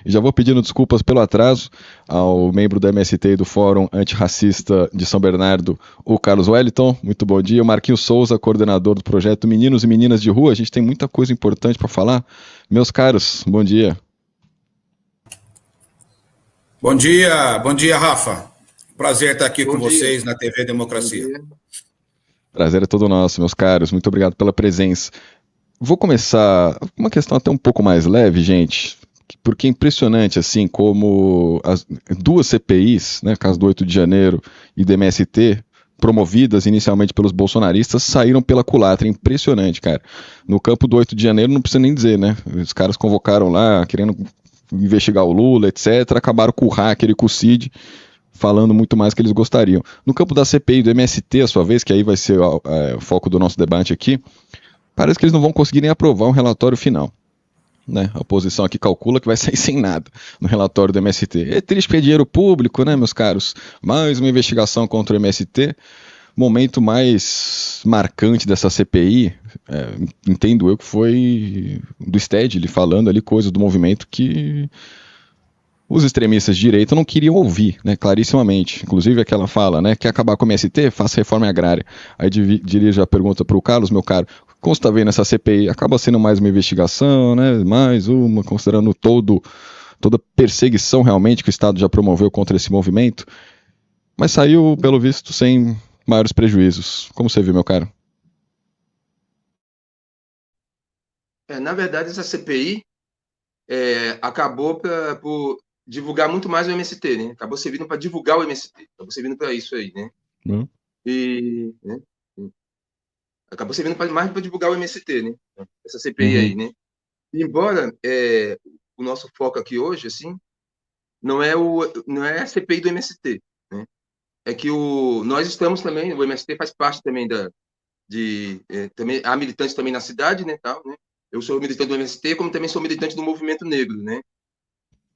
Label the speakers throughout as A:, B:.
A: E já vou pedindo desculpas pelo atraso ao membro do MST e do Fórum Antirracista de São Bernardo, o Carlos Wellington. Muito bom dia. O Marquinhos Souza, coordenador do projeto Meninos e Meninas de Rua. A gente tem muita coisa importante para falar. Meus caros, bom dia.
B: Bom dia, Rafa. Prazer estar aqui com vocês na TV Democracia.
A: Prazer é todo nosso, meus caros. Muito obrigado pela presença. Vou começar com uma questão até um pouco mais leve, gente, porque é impressionante, assim, como as duas CPIs, né, caso do 8 de janeiro e do MST, promovidas inicialmente pelos bolsonaristas, saíram pela culatra. É impressionante, cara. No campo do 8 de janeiro, não precisa nem dizer, né? Os caras convocaram lá, querendo investigar o Lula, etc., acabaram com o hacker e com o Cid, falando muito mais que eles gostariam. No campo da CPI do MST, a sua vez, que aí vai ser o foco do nosso debate aqui, parece que eles não vão conseguir nem aprovar um relatório final. Né? A oposição aqui calcula que vai sair sem nada no relatório do MST. É triste porque é dinheiro público, né, meus caros? Mais uma investigação contra o MST. Momento mais marcante dessa CPI, entendo eu que foi do Stedley falando ali coisas do movimento que os extremistas de direita não queriam ouvir, né, clarissimamente. Inclusive aquela fala, né, quer acabar com o MST? Faça reforma agrária. Aí dirijo a pergunta para o Carlos, meu caro, como você está vendo essa CPI? Acaba sendo mais uma investigação, né, mais uma, considerando toda perseguição realmente que o Estado já promoveu contra esse movimento, mas saiu, pelo visto, sem maiores prejuízos. Como você viu, meu caro?
C: Na verdade, essa CPI acabou por divulgar muito mais o MST, né? Acabou servindo para divulgar o MST, acabou servindo para isso aí, né? Né? Acabou servindo mais para divulgar o MST, né? Essa CPI aí, né? Embora o nosso foco aqui hoje, assim, não é a CPI do MST, né? É que nós estamos também, o MST faz parte também também há militantes também na cidade, né, tal, né? Eu sou militante do MST, como também sou militante do movimento negro, né?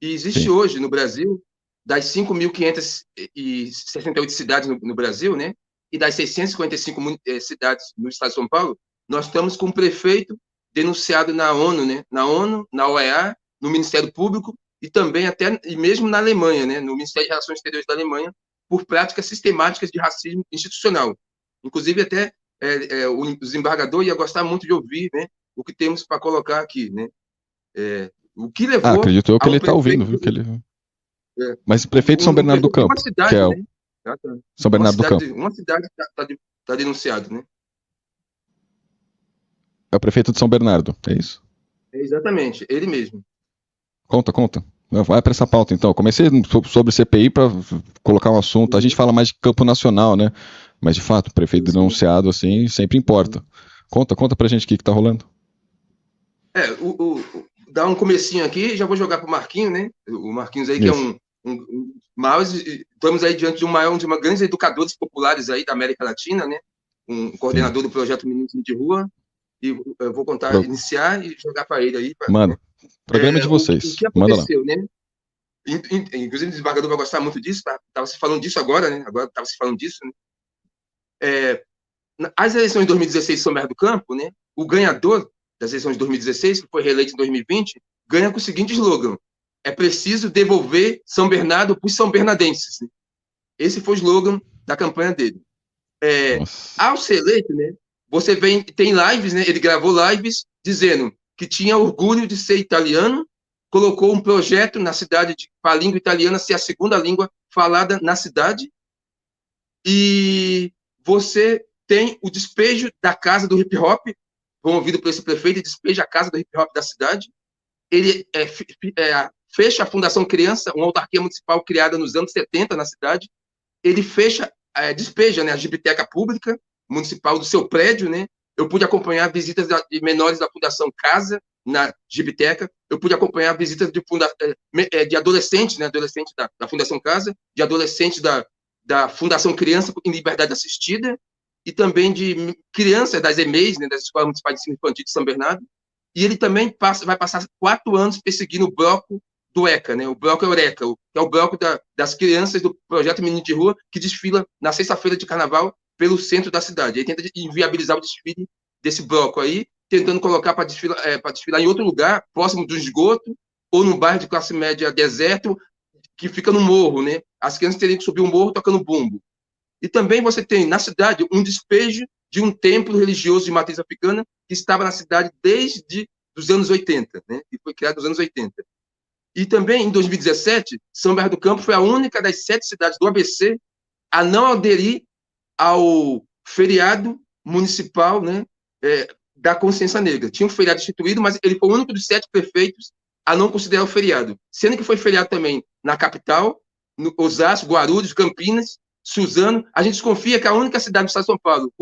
C: E existe hoje no Brasil, das 5.568 cidades no Brasil, né? E das 655 cidades no estado de São Paulo, nós estamos com um prefeito denunciado na ONU, né? Na ONU, na OEA, no Ministério Público e também e mesmo na Alemanha, né? No Ministério de Relações Exteriores da Alemanha, por práticas sistemáticas de racismo institucional. Inclusive, até o desembargador ia gostar muito de ouvir, né? O que temos para colocar aqui, né? O que levou
A: acredito eu que ele está ouvindo, viu? Que ele... Mas o prefeito de São Bernardo do Campo,
C: cidade,
A: que é
C: né?
A: São Bernardo do Campo.
C: Uma cidade está denunciado, né?
A: É o prefeito de São Bernardo, é isso?
C: Exatamente, ele mesmo.
A: Conta. Vai para essa pauta, então. Comecei sobre CPI para colocar um assunto. A gente fala mais de campo nacional, né? Mas, de fato, o prefeito denunciado, assim, sempre importa. Conta pra gente o que está rolando.
C: Dar um comecinho aqui, já vou jogar pro Marquinhos, né? O Marquinhos aí, que
A: isso.
C: É um maior... Estamos aí diante de uma grandes educadores populares aí da América Latina, né? Um coordenador do projeto Meninos de Rua. E eu vou iniciar e jogar para ele aí.
A: Mano, programa de vocês.
C: O que aconteceu, né? Inclusive, o desembargador vai gostar muito disso, tá? Tava se falando disso agora, né? Agora estava se falando disso, né? As eleições de 2016 em São Bernardo do Campo, né? O ganhador das eleições de 2016, que foi reeleito em 2020, ganha com o seguinte slogan: é preciso devolver São Bernardo para os são bernardenses. Né? Esse foi o slogan da campanha dele. Ao ser eleito, né? Você tem lives, né? Ele gravou lives dizendo que tinha orgulho de ser italiano, colocou um projeto na cidade para a língua italiana ser a segunda língua falada na cidade, e você tem o despejo da casa do hip hop, promovido por esse prefeito, e despeja a casa do hip hop da cidade. Ele fecha a Fundação Criança, uma autarquia municipal criada nos anos 70 na cidade. Ele despeja, né, a biblioteca pública municipal do seu prédio, né? Eu pude acompanhar visitas de menores da Fundação Casa na biblioteca. Eu pude acompanhar visitas de adolescentes, né? Adolescentes da Fundação Casa, de adolescentes da Fundação Criança em Liberdade Assistida e também de crianças das EMEIs, né? Das Escolas Municipais de Ensino Infantil de São Bernardo. E ele também vai passar 4 anos perseguindo o bloco do ECA, né? O bloco Eureka, que é o bloco das crianças do projeto Menino de Rua, que desfila na sexta-feira de carnaval pelo centro da cidade. Ele tenta inviabilizar o desfile desse bloco aí, tentando colocar para desfilar em outro lugar, próximo do esgoto, ou num bairro de classe média deserto, que fica no morro, né? As crianças teriam que subir um morro tocando bumbo. E também você tem, na cidade, um despejo de um templo religioso de matriz africana que estava na cidade desde os anos 80, né? E foi criado nos anos 80. E também, em 2017, São Bernardo do Campo foi a única das 7 cidades do ABC a não aderir ao feriado municipal, né, da consciência negra. Tinha um feriado instituído, mas ele foi o único dos 7 prefeitos a não considerar o feriado, sendo que foi feriado também na capital, no Osasco, Guarulhos, Campinas, Suzano. A gente desconfia que a única cidade do estado de São Paulo,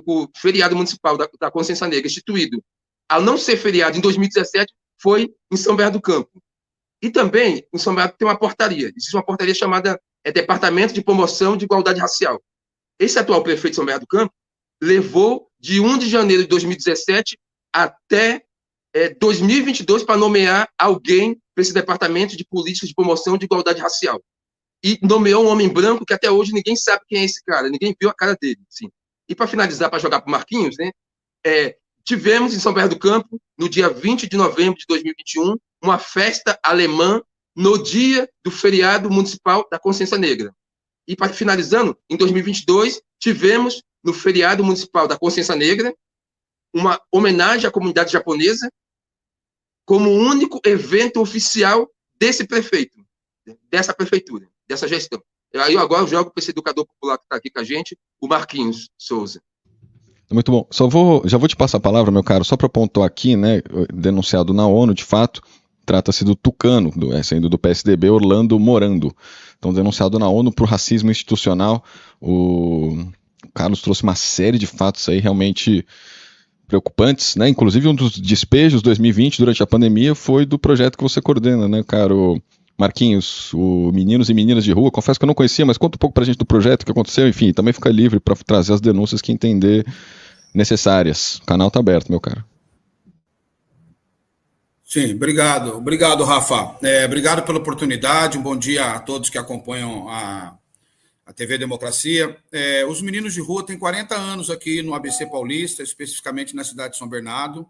C: o feriado municipal da consciência negra instituído, ao não ser feriado em 2017, foi em São Bernardo do Campo. E também, em São Bernardo tem uma portaria, existe uma portaria chamada Departamento de Promoção de Igualdade Racial. Esse atual prefeito de São Bernardo do Campo levou de 1 de janeiro de 2017 até 2022 para nomear alguém para esse Departamento de Políticas de Promoção de Igualdade Racial. E nomeou um homem branco que até hoje ninguém sabe quem é esse cara, ninguém viu a cara dele. Assim. E para finalizar, para jogar para o Marquinhos, né, tivemos em São Bernardo do Campo, no dia 20 de novembro de 2021, uma festa alemã no dia do feriado municipal da consciência negra. E, para finalizando, em 2022, tivemos, no feriado municipal da consciência negra, uma homenagem à comunidade japonesa como o único evento oficial desse prefeito, dessa prefeitura, dessa gestão. Aí eu agora jogo para esse educador popular que está aqui com a gente, o Marquinhos Souza.
A: Muito bom. Já vou te passar a palavra, meu caro, só para pontuar aqui, né, denunciado na ONU, de fato, trata-se do tucano, saindo do PSDB, Orlando Morando. Então, denunciado na ONU por racismo institucional. O Carlos trouxe uma série de fatos aí realmente preocupantes, né? Inclusive, um dos despejos 2020, durante a pandemia, foi do projeto que você coordena, né, caro Marquinhos, o Meninos e Meninas de Rua. Confesso que eu não conhecia, mas conta um pouco pra gente do projeto, o que aconteceu, enfim, também fica livre para trazer as denúncias que entender necessárias. O canal tá aberto, meu caro.
B: Sim, obrigado. Obrigado, Rafa. Obrigado pela oportunidade. Um bom dia a todos que acompanham a TV Democracia. Os Meninos de Rua têm 40 anos aqui no ABC Paulista, especificamente na cidade de São Bernardo.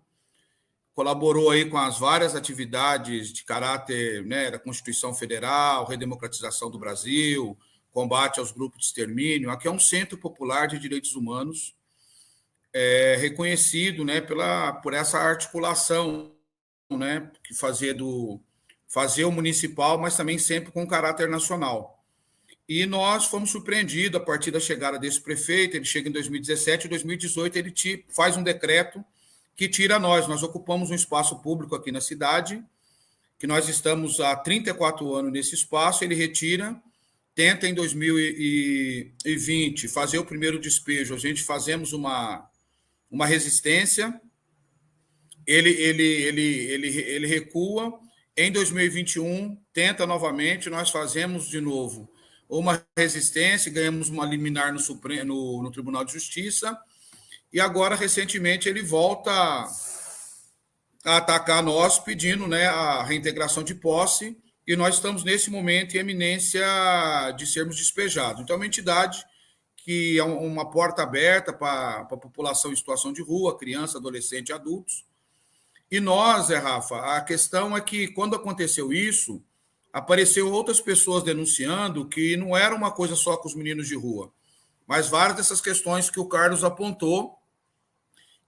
B: Colaborou aí com as várias atividades de caráter, né, da Constituição Federal, redemocratização do Brasil, combate aos grupos de extermínio. Aqui é um centro popular de direitos humanos, reconhecido, né, por essa articulação, né, que fazer o municipal, mas também sempre com caráter nacional. E nós fomos surpreendidos a partir da chegada desse prefeito. Ele chega em 2017, em 2018 ele faz um decreto que tira nós ocupamos um espaço público aqui na cidade, que nós estamos há 34 anos nesse espaço, ele retira, tenta em 2020 fazer o primeiro despejo, a gente fazemos uma resistência, ele recua, em 2021 tenta novamente, nós fazemos de novo uma resistência, ganhamos uma liminar no Tribunal de Justiça, e agora, recentemente, ele volta a atacar nós, pedindo, né, a reintegração de posse, e nós estamos, nesse momento, em eminência de sermos despejados. Então, é uma entidade que é uma porta aberta para a população em situação de rua, criança, adolescente e adultos. E nós, Rafa, a questão é que, quando aconteceu isso, apareceu outras pessoas denunciando que não era uma coisa só com os meninos de rua, mas várias dessas questões que o Carlos apontou,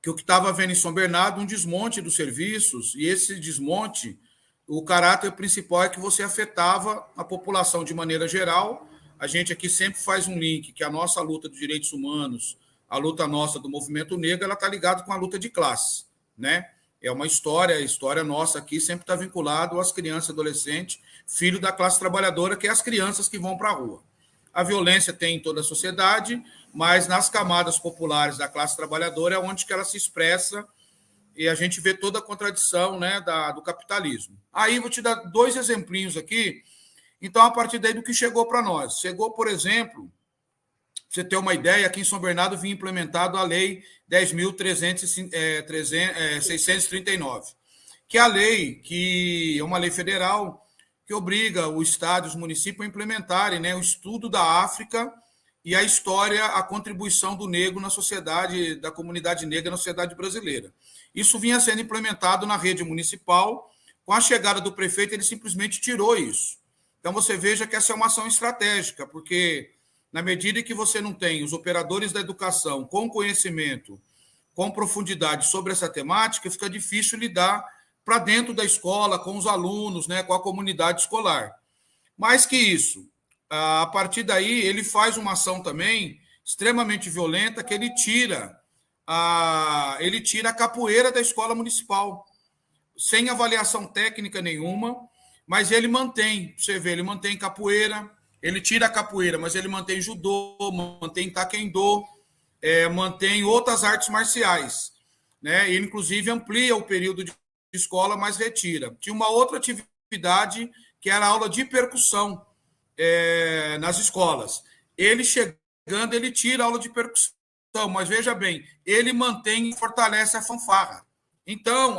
B: que o que estava vendo em São Bernardo, um desmonte dos serviços, e esse desmonte, o caráter principal é que você afetava a população de maneira geral. A gente aqui sempre faz um link, que a nossa luta dos direitos humanos, a luta nossa do movimento negro, ela está ligada com a luta de classe, né? É uma história, a história nossa aqui sempre está vinculada às crianças e adolescentes, filho da classe trabalhadora, que é as crianças que vão para a rua. A violência tem em toda a sociedade, mas nas camadas populares da classe trabalhadora é onde que ela se expressa, e a gente vê toda a contradição, né, do capitalismo. Aí vou te dar 2 exemplinhos aqui. Então, a partir daí do que chegou para nós. Chegou, por exemplo, para você ter uma ideia, aqui em São Bernardo vinha implementado a Lei 10.639, que é a lei, que é uma lei federal que obriga o Estado e os municípios a implementarem, né, o estudo da África e a história, a contribuição do negro na sociedade, da comunidade negra na sociedade brasileira. Isso vinha sendo implementado na rede municipal, Com a chegada do prefeito, ele simplesmente tirou isso. Então, você veja que essa é uma ação estratégica, porque na medida que você não tem os operadores da educação com conhecimento, com profundidade sobre essa temática, fica difícil lidar para dentro da escola, com os alunos, né, com a comunidade escolar. Mais que isso, a partir daí, ele faz uma ação também extremamente violenta, que ele tira a capoeira da escola municipal, sem avaliação técnica nenhuma, mas ele mantém, você vê, ele mantém capoeira, ele tira a capoeira, mas ele mantém judô, mantém taekwondo, mantém outras artes marciais, né? Ele, inclusive, amplia o período de escola, mas retira. Tinha uma outra atividade que era a aula de percussão nas escolas. Ele chegando, ele tira a aula de percussão, mas veja bem, ele mantém e fortalece a fanfarra. Então,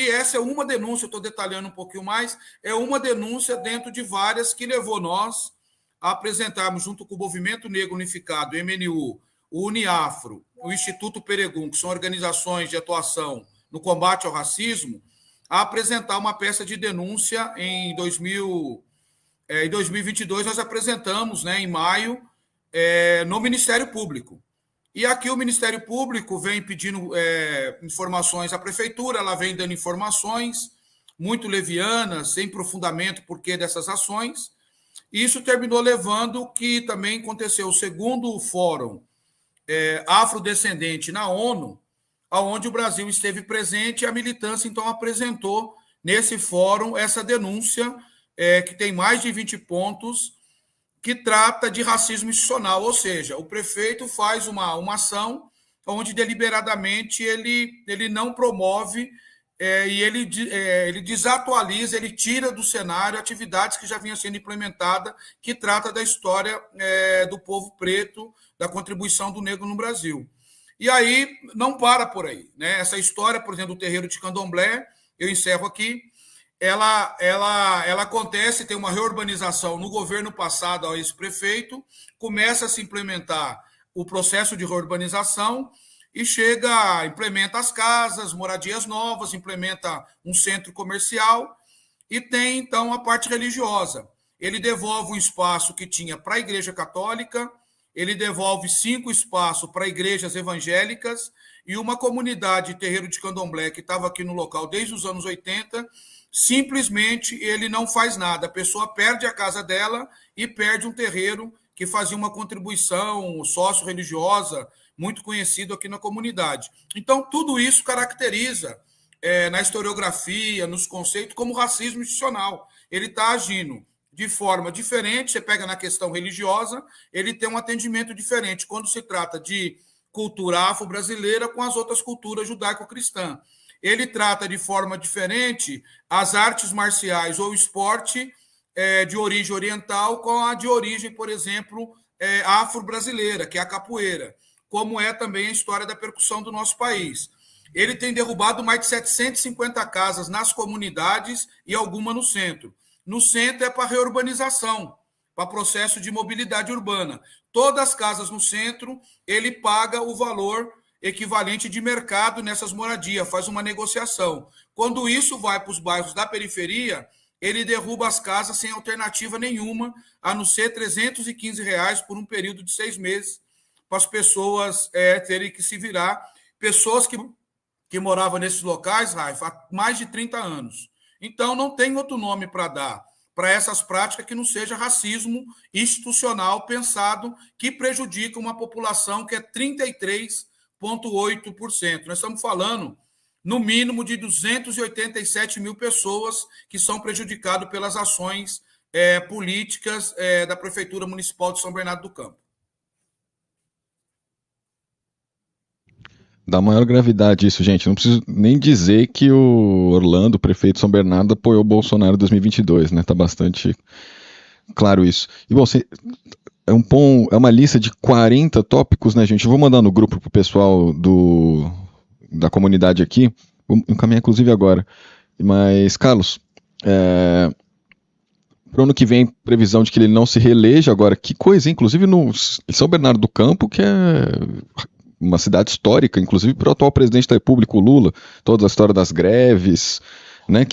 B: essa é uma denúncia, eu estou detalhando um pouquinho mais, é uma denúncia dentro de várias que levou nós a apresentarmos, junto com o Movimento Negro Unificado, o MNU, o Uniafro, o Instituto Peregum, que são organizações de atuação no combate ao racismo, a apresentar uma peça de denúncia em 2022. Nós apresentamos, né, em maio, no Ministério Público. E aqui o Ministério Público vem pedindo informações à Prefeitura, ela vem dando informações muito levianas, sem aprofundamento porquê dessas ações. E isso terminou levando que também aconteceu o segundo fórum afrodescendente na ONU, onde o Brasil esteve presente e a militância, então, apresentou nesse fórum essa denúncia, que tem mais de 20 pontos, que trata de racismo institucional, ou seja, o prefeito faz uma ação onde deliberadamente ele não promove e ele desatualiza, ele tira do cenário atividades que já vinham sendo implementadas, que trata da história do povo preto, da contribuição do negro no Brasil. E aí não para por aí, né? Essa história, por exemplo, do terreiro de Candomblé, eu encerro aqui, ela acontece, tem uma reurbanização no governo passado ao ex-prefeito, começa a se implementar o processo de reurbanização e implementa as casas, moradias novas, implementa um centro comercial e tem, então, a parte religiosa. Ele devolve um espaço que tinha para a Igreja Católica, ele devolve 5 espaços para igrejas evangélicas e uma comunidade de terreiro de Candomblé que estava aqui no local desde os anos 80, simplesmente ele não faz nada. A pessoa perde a casa dela e perde um terreiro que fazia uma contribuição sócio-religiosa muito conhecido aqui na comunidade. Então, tudo isso caracteriza, na historiografia, nos conceitos, como racismo institucional. Ele está agindo de forma diferente, você pega na questão religiosa, ele tem um atendimento diferente quando se trata de cultura afro-brasileira com as outras culturas judaico-cristã. Ele trata de forma diferente as artes marciais ou esporte de origem oriental com a de origem, por exemplo, afro-brasileira, que é a capoeira, como é também a história da percussão do nosso país. Ele tem derrubado mais de 750 casas nas comunidades e alguma no centro. No centro é para reurbanização, para processo de mobilidade urbana. Todas as casas no centro, ele paga o valor equivalente de mercado nessas moradias, faz uma negociação. Quando isso vai para os bairros da periferia, ele derruba as casas sem alternativa nenhuma, a não ser R$ 315 por um período de 6 meses, para as pessoas terem que se virar. Pessoas que moravam nesses locais, Raif, há mais de 30 anos. Então, não tem outro nome para dar para essas práticas que não seja racismo institucional pensado que prejudica uma população que é 33,8%. Nós estamos falando, no mínimo, de 287 mil pessoas que são prejudicadas pelas ações políticas da Prefeitura Municipal de São Bernardo do Campo.
A: Da maior gravidade isso, gente. Não preciso nem dizer que o Orlando, o prefeito de São Bernardo, apoiou o Bolsonaro em 2022, né? Tá bastante claro isso. E, bom, é uma lista de 40 tópicos, né, gente? Eu vou mandar no grupo pro pessoal da comunidade aqui. Vou encaminhar, inclusive, agora. Mas, Carlos, para o ano que vem, previsão de que ele não se reeleja. Agora, que coisa, inclusive, em São Bernardo do Campo, que é uma cidade histórica, inclusive para o atual presidente da República, o Lula, toda a história das greves, né?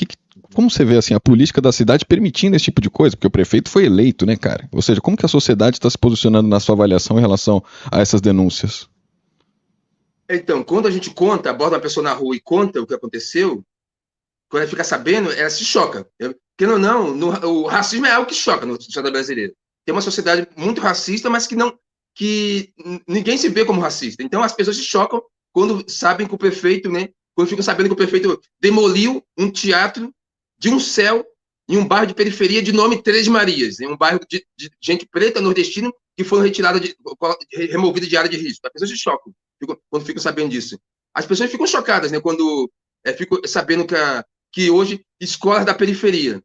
A: como você vê assim, a política da cidade permitindo esse tipo de coisa? Porque o prefeito foi eleito, né, cara? Ou seja, como que a sociedade está se posicionando na sua avaliação em relação a essas denúncias?
C: Então, quando a gente conta, aborda uma pessoa na rua e conta o que aconteceu, quando ela fica sabendo, ela se choca. Querendo ou não, o racismo é algo que choca na sociedade brasileira. Tem uma sociedade muito racista, mas que ninguém se vê como racista. Então, as pessoas se chocam quando sabem que o prefeito, né, quando ficam sabendo que o prefeito demoliu um teatro de um céu em um bairro de periferia de nome Três Marias, em um bairro de gente preta nordestina que foram removida de área de risco. As pessoas se chocam quando ficam sabendo disso. As pessoas ficam chocadas, né, quando ficam sabendo que hoje escolas da periferia,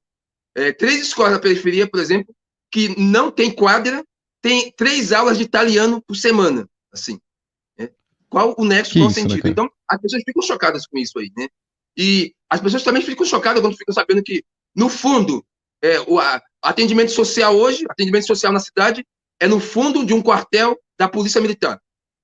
C: 3 escolas da periferia, por exemplo, que não tem quadra, tem 3 aulas de italiano por semana, assim. Né? Qual o nexo,
A: Que
C: qual o
A: isso, né,
C: sentido?
A: cara?
C: Então, as pessoas ficam chocadas com isso aí, né? E as pessoas também ficam chocadas quando ficam sabendo que, no fundo, o atendimento social hoje, atendimento social na cidade, é no fundo de um quartel da Polícia Militar.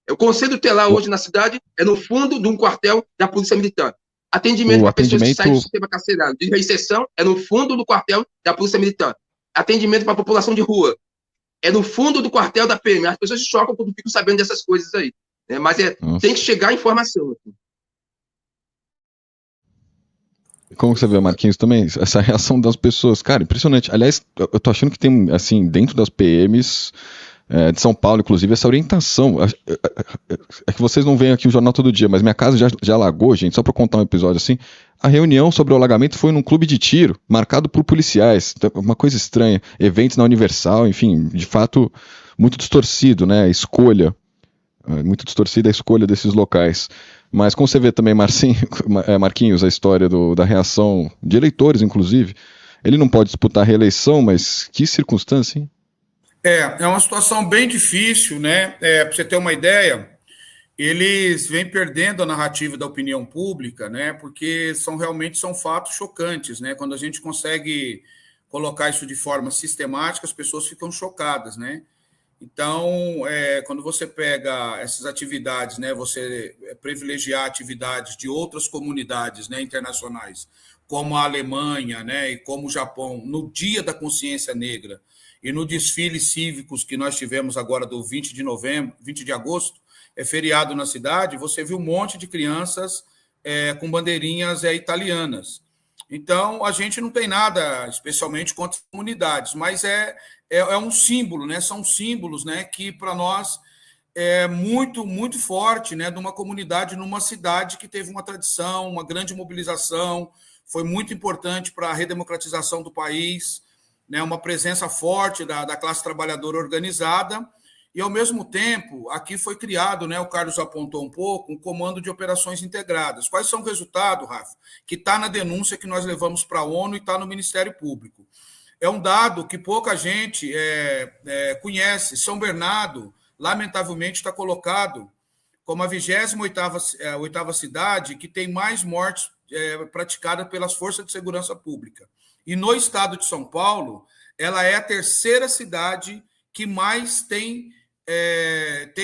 C: O conselho tutelar hoje na cidade é no fundo de um quartel da Polícia Militar. Atendimento
A: O
C: para pessoas que saem do
A: atendimento,
C: sistema carcerário de reinserção é no fundo do quartel da Polícia Militar. Atendimento para a população de rua é no fundo do quartel da PM. As pessoas se chocam quando ficam sabendo dessas coisas aí. Né? Mas tem que
A: nossa.
C: chegar a informação. Assim.
A: Como você vê, Marquinhos, também? Essa reação das pessoas, cara, impressionante. Aliás, eu tô achando que tem, assim, dentro das PMs de São Paulo, inclusive, essa orientação. É que vocês não veem aqui o jornal todo dia, mas minha casa já alagou, gente, só pra contar um episódio assim. A reunião sobre o alagamento foi num clube de tiro, marcado por policiais. Uma coisa estranha. Eventos na Universal, enfim, de fato, muito distorcido, né? A escolha. Muito distorcida a escolha desses locais. Mas como você vê também, Marquinhos, a história da reação de eleitores, inclusive, ele não pode disputar a reeleição, mas que circunstância, hein?
B: É uma situação bem difícil, né? Para você ter uma ideia, eles vêm perdendo a narrativa da opinião pública, né? Porque realmente são fatos chocantes, né? Quando a gente consegue colocar isso de forma sistemática, as pessoas ficam chocadas, né? Então, quando você pega essas atividades, né, você privilegiar atividades de outras comunidades, né, internacionais, como a Alemanha, né, e como o Japão, no Dia da Consciência Negra e no desfile cívicos que nós tivemos agora do 20 de novembro, 20 de agosto, feriado na cidade, você viu um monte de crianças com bandeirinhas italianas. Então, a gente não tem nada especialmente contra as comunidades, mas é um símbolo, né? São símbolos, né, que para nós é muito, muito forte, né, de uma comunidade numa cidade que teve uma tradição, uma grande mobilização, foi muito importante para a redemocratização do país, né, uma presença forte da classe trabalhadora organizada, e, ao mesmo tempo, aqui foi criado, né, o Carlos apontou um pouco, um comando de operações integradas. Quais são o resultado, Rafa? Que está na denúncia que nós levamos para a ONU e está no Ministério Público. É um dado que pouca gente conhece. São Bernardo, lamentavelmente, está colocado como a 28ª cidade que tem mais mortes praticadas pelas forças de segurança pública. E no estado de São Paulo, ela é a 3ª cidade que mais tem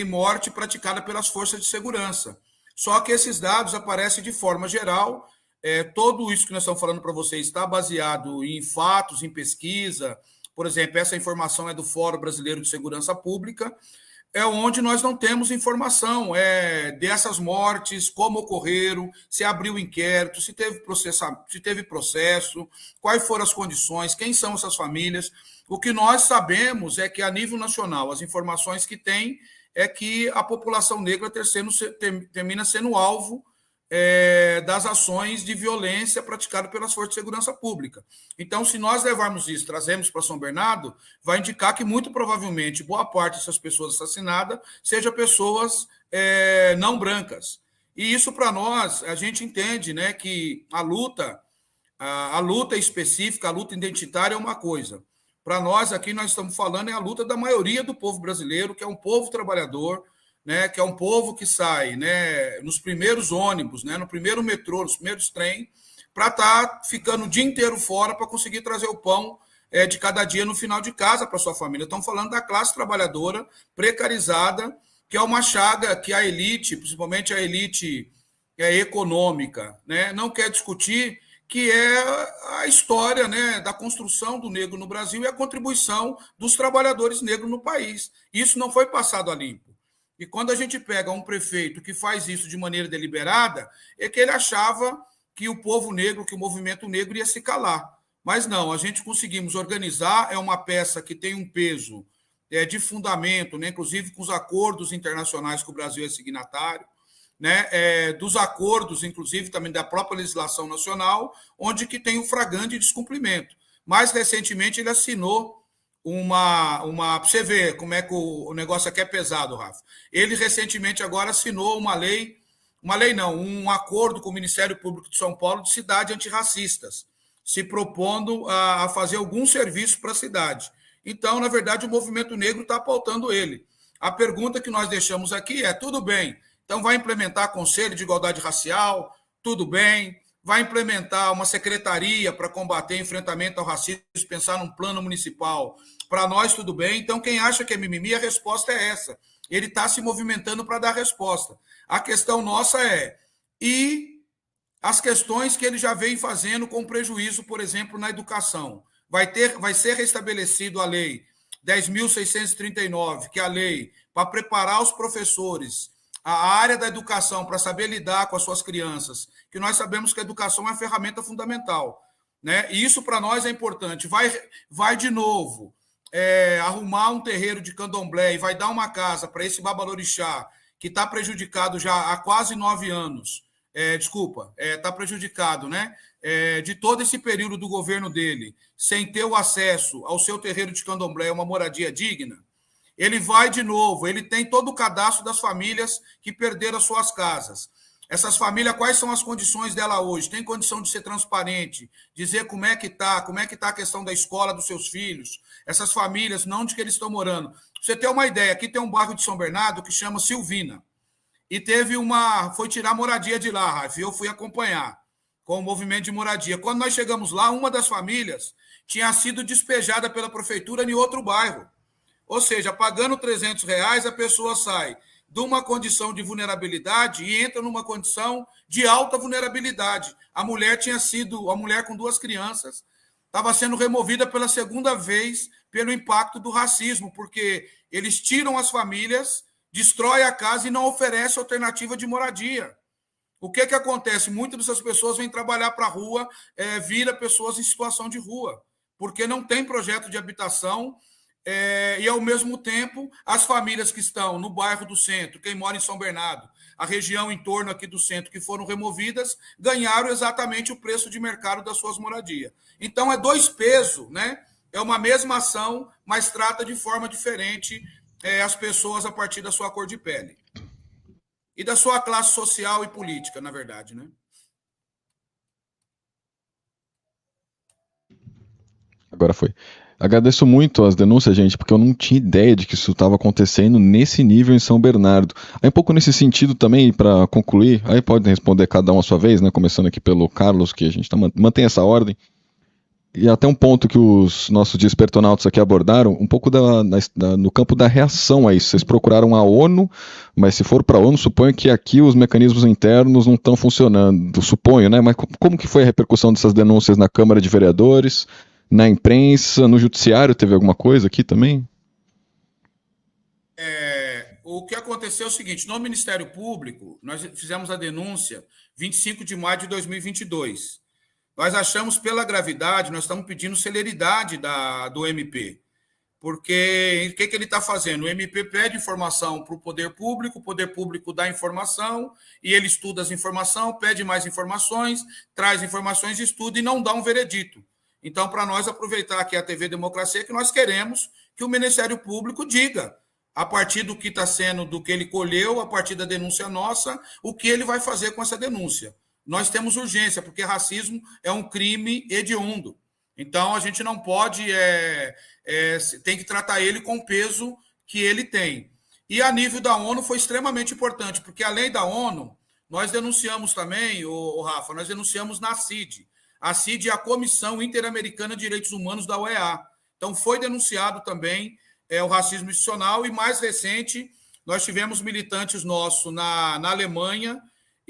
B: morte praticada pelas forças de segurança. Só que esses dados aparecem de forma geral. Tudo isso que nós estamos falando para vocês está baseado em fatos, em pesquisa. Por exemplo, essa informação é do Fórum Brasileiro de Segurança Pública, onde nós não temos informação dessas mortes, como ocorreram, se abriu inquérito, se teve processo, quais foram as condições, quem são essas famílias. O que nós sabemos é que, a nível nacional, as informações que tem é que a população negra termina sendo alvo das ações de violência praticadas pelas forças de segurança pública. Então, se nós levarmos isso, trazemos para São Bernardo, vai indicar que, muito provavelmente, boa parte dessas pessoas assassinadas sejam pessoas não brancas. E isso, para nós, a gente entende, né, que a luta específica, a luta identitária é uma coisa. Para nós, aqui, nós estamos falando a luta da maioria do povo brasileiro, que é um povo trabalhador, né, que é um povo que sai, né, nos primeiros ônibus, né, no primeiro metrô, nos primeiros trens, para estar ficando o dia inteiro fora para conseguir trazer o pão de cada dia no final de casa para sua família. Estamos falando da classe trabalhadora precarizada, que é uma chaga que a elite, principalmente a elite econômica, né, não quer discutir, que é a história, né, da construção do negro no Brasil e a contribuição dos trabalhadores negros no país. Isso não foi passado a limpo. E quando a gente pega um prefeito que faz isso de maneira deliberada, é que ele achava que o povo negro, que o movimento negro ia se calar. Mas não, a gente conseguimos organizar, é uma peça que tem um peso de fundamento, né, inclusive com os acordos internacionais que o Brasil é signatário, né, dos acordos, inclusive também da própria legislação nacional, onde que tem o flagrante descumprimento. Mais recentemente ele assinou para você ver como é que o negócio aqui é pesado, Rafa. Ele recentemente agora assinou um acordo com o Ministério Público de São Paulo de cidades antirracistas, se propondo a fazer algum serviço para a cidade. Então, na verdade, o movimento negro está pautando ele. A pergunta que nós deixamos aqui é, tudo bem, então vai implementar conselho de igualdade racial, tudo bem, vai implementar uma secretaria para combater enfrentamento ao racismo, pensar num plano municipal, para nós tudo bem. Então, quem acha que é mimimi, a resposta é essa. Ele está se movimentando para dar resposta. A questão nossa e as questões que ele já vem fazendo com prejuízo, por exemplo, na educação. Vai ser restabelecido a lei 10.639, que é a lei para preparar os professores, a área da educação, para saber lidar com as suas crianças, que nós sabemos que a educação é uma ferramenta fundamental, né? E isso para nós é importante. Vai de novo arrumar um terreiro de candomblé e vai dar uma casa para esse babalorixá, que está prejudicado já há quase 9 anos. Está prejudicado, né? De todo esse período do governo dele, sem ter o acesso ao seu terreiro de candomblé, uma moradia digna. Ele vai de novo, ele tem todo o cadastro das famílias que perderam as suas casas. Essas famílias, quais são as condições dela hoje? Tem condição de ser transparente, dizer como é que está a questão da escola dos seus filhos, essas famílias, não onde que eles estão morando. Pra você ter uma ideia, aqui tem um bairro de São Bernardo que chama Silvina, e foi tirar moradia de lá, Rafa, e eu fui acompanhar com o movimento de moradia. Quando nós chegamos lá, uma das famílias tinha sido despejada pela prefeitura em outro bairro. Ou seja, pagando R$300, a pessoa sai de uma condição de vulnerabilidade e entra numa condição de alta vulnerabilidade. A mulher com 2 crianças, estava sendo removida pela segunda vez pelo impacto do racismo, porque eles tiram as famílias, destrói a casa e não oferece alternativa de moradia. O que acontece? Muitas dessas pessoas vêm trabalhar para a rua, vira pessoas em situação de rua, porque não tem projeto de habitação. E, ao mesmo tempo, as famílias que estão no bairro do centro, quem mora em São Bernardo, a região em torno aqui do centro, que foram removidas, ganharam exatamente o preço de mercado das suas moradias. Então, é 2 pesos, né? É uma mesma ação, mas trata de forma diferente as pessoas a partir da sua cor de pele. E da sua classe social e política, na verdade, né?
A: Agora foi. Agradeço muito as denúncias, gente, porque eu não tinha ideia de que isso estava acontecendo nesse nível em São Bernardo. Aí um pouco nesse sentido também, para concluir, aí pode responder cada um a sua vez, né? Começando aqui pelo Carlos, que a gente mantém essa ordem. E até um ponto que os nossos despertonautas aqui abordaram, um pouco no campo da reação a isso. Vocês procuraram a ONU, mas se for para a ONU, suponho que aqui os mecanismos internos não estão funcionando, suponho, né? Mas como que foi a repercussão dessas denúncias na Câmara de Vereadores, na imprensa, no judiciário? Teve alguma coisa aqui também?
B: O que aconteceu é o seguinte, no Ministério Público, nós fizemos a denúncia 25 de maio de 2022. Nós achamos, pela gravidade, nós estamos pedindo celeridade do MP. Porque o que ele está fazendo? O MP pede informação para o poder público dá informação, e ele estuda as informações, pede mais informações, traz informações, estuda e não dá um veredito. Então, para nós aproveitar aqui a TV Democracia, que nós queremos que o Ministério Público diga, a partir do que está sendo, do que ele colheu, a partir da denúncia nossa, o que ele vai fazer com essa denúncia. Nós temos urgência, porque racismo é um crime hediondo. Então, a gente não pode, tem que tratar ele com o peso que ele tem. E a nível da ONU foi extremamente importante, porque além da ONU, nós denunciamos também, Rafa, nós denunciamos na CID. A CID é a Comissão Interamericana de Direitos Humanos da OEA. Então, foi denunciado também o racismo institucional, e mais recente, nós tivemos militantes nossos na Alemanha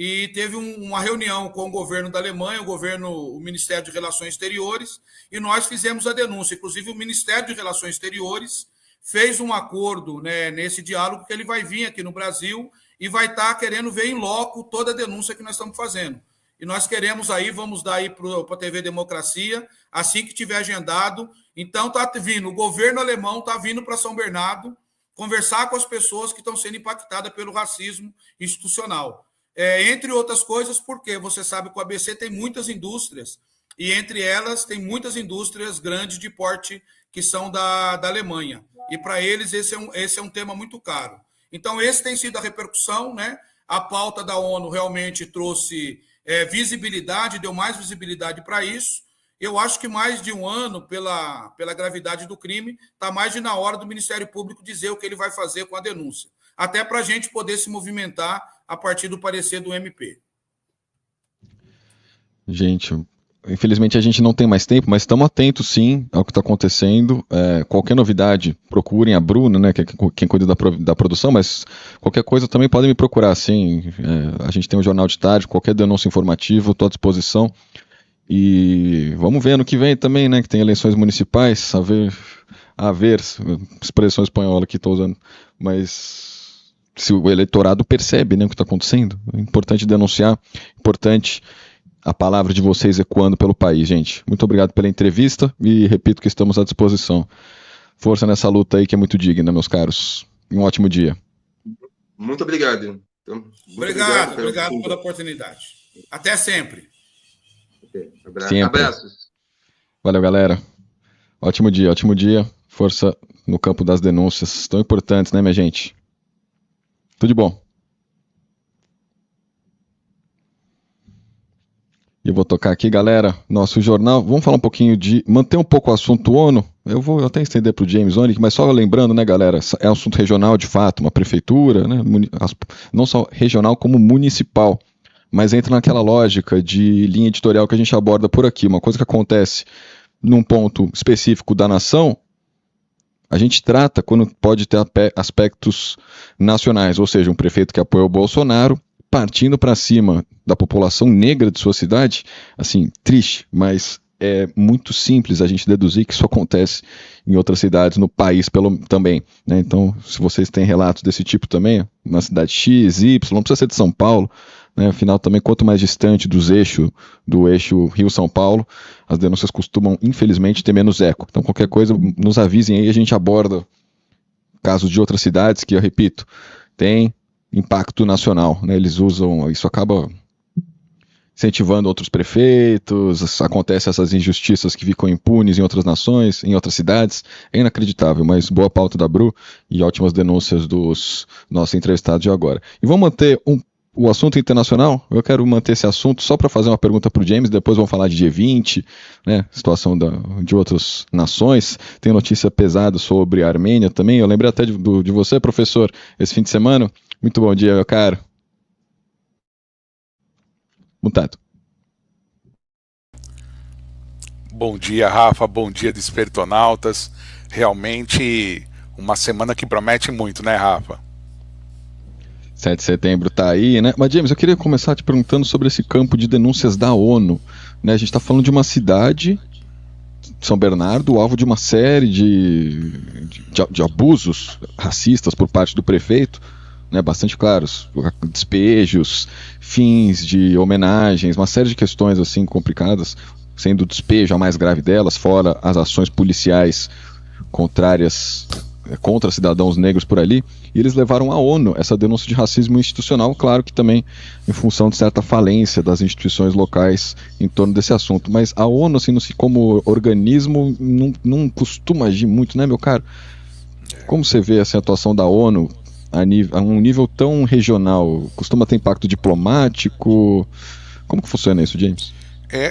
B: e teve uma reunião com o governo da Alemanha, o Ministério de Relações Exteriores, e nós fizemos a denúncia. Inclusive, o Ministério de Relações Exteriores fez um acordo, né, nesse diálogo, que ele vai vir aqui no Brasil e vai estar querendo ver em loco toda a denúncia que nós estamos fazendo. E nós queremos aí, vamos dar aí para a TV Democracia, assim que tiver agendado. Então, está vindo, o governo alemão está vindo para São Bernardo conversar com as pessoas que estão sendo impactadas pelo racismo institucional. Entre outras coisas, porque você sabe que o ABC tem muitas indústrias, e entre elas tem muitas indústrias grandes de porte que são da Alemanha. E para eles esse é um tema muito caro. Então, esse tem sido a repercussão, né? A pauta da ONU realmente trouxe visibilidade, deu mais visibilidade para isso. Eu acho que mais de um ano, pela gravidade do crime, está mais de na hora do Ministério Público dizer o que ele vai fazer com a denúncia. Até para a gente poder se movimentar a partir do parecer do MP.
A: Gente, infelizmente a gente não tem mais tempo, mas estamos atentos sim ao que está acontecendo. Qualquer novidade, procurem a Bruna, né, que é quem cuida da produção, mas qualquer coisa também podem me procurar, sim. A gente tem um jornal de tarde, qualquer denúncia informativa, estou à disposição. E vamos ver ano que vem também, né, que tem eleições municipais, a ver, expressão espanhola que estou usando, mas se o eleitorado percebe, né, o que está acontecendo, é importante denunciar, importante a palavra de vocês ecoando pelo país, gente. Muito obrigado pela entrevista e repito que estamos à disposição. Força nessa luta aí que é muito digna, meus caros. Um ótimo dia.
C: Muito obrigado. Então,
B: obrigado pela oportunidade. Até sempre.
C: Abraços.
A: Valeu, galera. Ótimo dia. Força no campo das denúncias tão importantes, né, minha gente? Tudo de bom. E eu vou tocar aqui, galera, nosso jornal. Vamos falar um pouquinho manter um pouco o assunto ONU. Eu vou até estender para o James Onick, mas só lembrando, né, galera, é um assunto regional de fato, uma prefeitura, né, não só regional como municipal. Mas entra naquela lógica de linha editorial que a gente aborda por aqui. Uma coisa que acontece num ponto específico da nação, a gente trata quando pode ter aspectos nacionais, ou seja, um prefeito que apoia o Bolsonaro, partindo para cima da população negra de sua cidade, assim, triste, mas é muito simples a gente deduzir que isso acontece em outras cidades no país também, né? Então, se vocês têm relatos desse tipo também, na cidade X, Y, não precisa ser de São Paulo, né? Afinal, também, quanto mais distante do eixo Rio-São Paulo, as denúncias costumam, infelizmente, ter menos eco. Então, qualquer coisa, nos avisem aí, a gente aborda casos de outras cidades que, eu repito, tem impacto nacional, né? Eles usam, isso acaba incentivando outros prefeitos, acontecem essas injustiças que ficam impunes em outras nações, em outras cidades, é inacreditável, mas boa pauta da Bru e ótimas denúncias dos nossos entrevistados de agora. E vamos manter o assunto internacional. Eu quero manter esse assunto só para fazer uma pergunta para o James, depois vamos falar de G20, né, situação de outras nações, tem notícia pesada sobre a Armênia também, eu lembrei até de você, professor, esse fim de semana. Muito bom dia, meu caro. Mutado.
D: Bom dia, Rafa. Bom dia, Despertonautas. Realmente uma semana que promete muito, né, Rafa?
A: 7 de setembro tá aí, né? Mas, James, eu queria começar te perguntando sobre esse campo de denúncias da ONU, né? A gente está falando de uma cidade, São Bernardo, alvo de uma série de abusos racistas por parte do prefeito, né, bastante claros, despejos, fins de homenagens, uma série de questões assim complicadas, sendo o despejo a mais grave delas, fora as ações policiais contrárias contra cidadãos negros por ali, e eles levaram à ONU essa denúncia de racismo institucional, claro que também em função de certa falência das instituições locais em torno desse assunto, mas a ONU, assim, como organismo, não costuma agir muito, né, meu caro? Como você vê assim, a atuação da ONU a um nível tão regional? Costuma ter impacto diplomático? Como que funciona isso, James?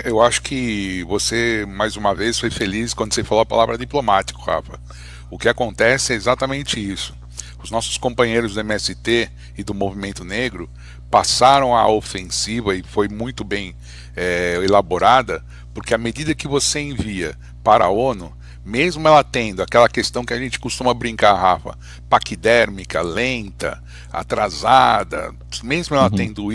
D: Eu acho que você, mais uma vez, foi feliz quando você falou a palavra diplomático, Rafa. O que acontece é exatamente isso. Os nossos companheiros do MST e do Movimento Negro passaram a ofensiva, e foi muito bem elaborada, porque à medida que você envia para a ONU mesmo ela tendo aquela questão que a gente costuma brincar, Rafa, paquidérmica, lenta, atrasada, mesmo ela tendo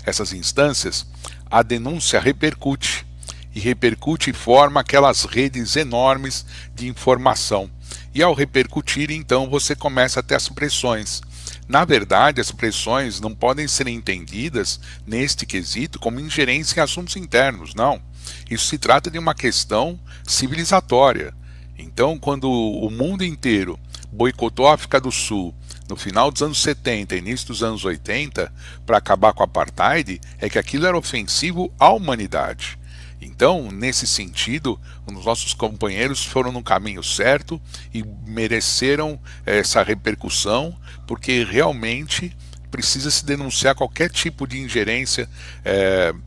D: essas instâncias, a denúncia repercute. E repercute e forma aquelas redes enormes de informação. E ao repercutir, então, você começa a ter as pressões. Na verdade, as pressões não podem ser entendidas, neste quesito, como ingerência em assuntos internos, não. Isso se trata de uma questão civilizatória. Então, quando o mundo inteiro boicotou a África do Sul no final dos anos 70 e início dos anos 80 para acabar com o apartheid, é que aquilo era ofensivo à humanidade. Então, nesse sentido, os nossos companheiros foram no caminho certo e mereceram essa repercussão, porque realmente precisa se denunciar qualquer tipo de ingerência,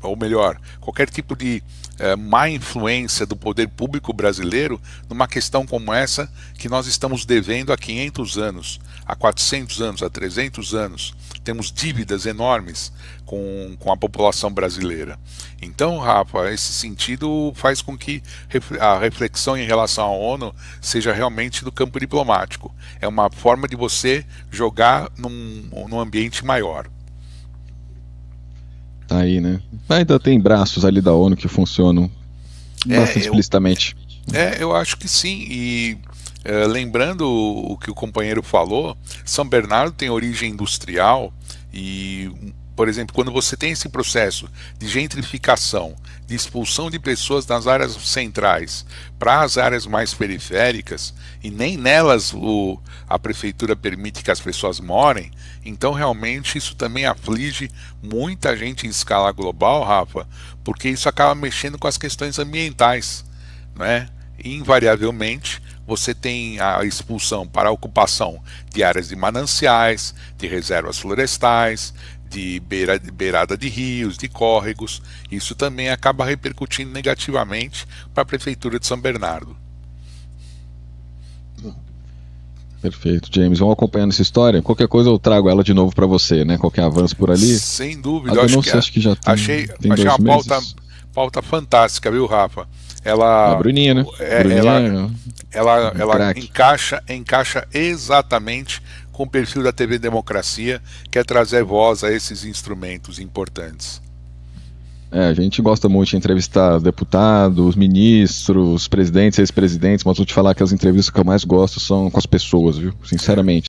D: ou melhor, qualquer tipo de má influência do poder público brasileiro numa questão como essa que nós estamos devendo há 500 anos, há 400 anos, há 300 anos. Temos dívidas enormes com a população brasileira. Então, Rafa, esse sentido faz com que a reflexão em relação à ONU seja realmente do campo diplomático. É uma forma de você jogar num ambiente maior.
A: Tá aí, né? Ainda tem braços ali da ONU que funcionam bastante explicitamente.
D: Eu acho que sim. E lembrando o que o companheiro falou, São Bernardo tem origem industrial e, por exemplo, quando você tem esse processo de gentrificação, de expulsão de pessoas das áreas centrais para as áreas mais periféricas, e nem nelas a prefeitura permite que as pessoas morem, então realmente isso também aflige muita gente em escala global, Rafa, porque isso acaba mexendo com as questões ambientais, né? E, invariavelmente, você tem a expulsão para a ocupação de áreas de mananciais, de reservas florestais, de beirada de rios, de córregos. Isso também acaba repercutindo negativamente para a Prefeitura de São Bernardo.
A: Perfeito, James. Vamos acompanhando essa história. Qualquer coisa eu trago ela de novo para você, né? Qualquer avanço por ali.
D: Sem dúvida.
A: Acho que já tem,
D: achei
A: tem
D: uma pauta fantástica, viu, Rafa?
A: A Bruninha, né?
D: Ela encaixa exatamente com o perfil da TV Democracia, que é trazer voz a esses instrumentos importantes.
A: A gente gosta muito de entrevistar deputados, ministros, presidentes, ex-presidentes, mas vou te falar que as entrevistas que eu mais gosto são com as pessoas, viu? Sinceramente.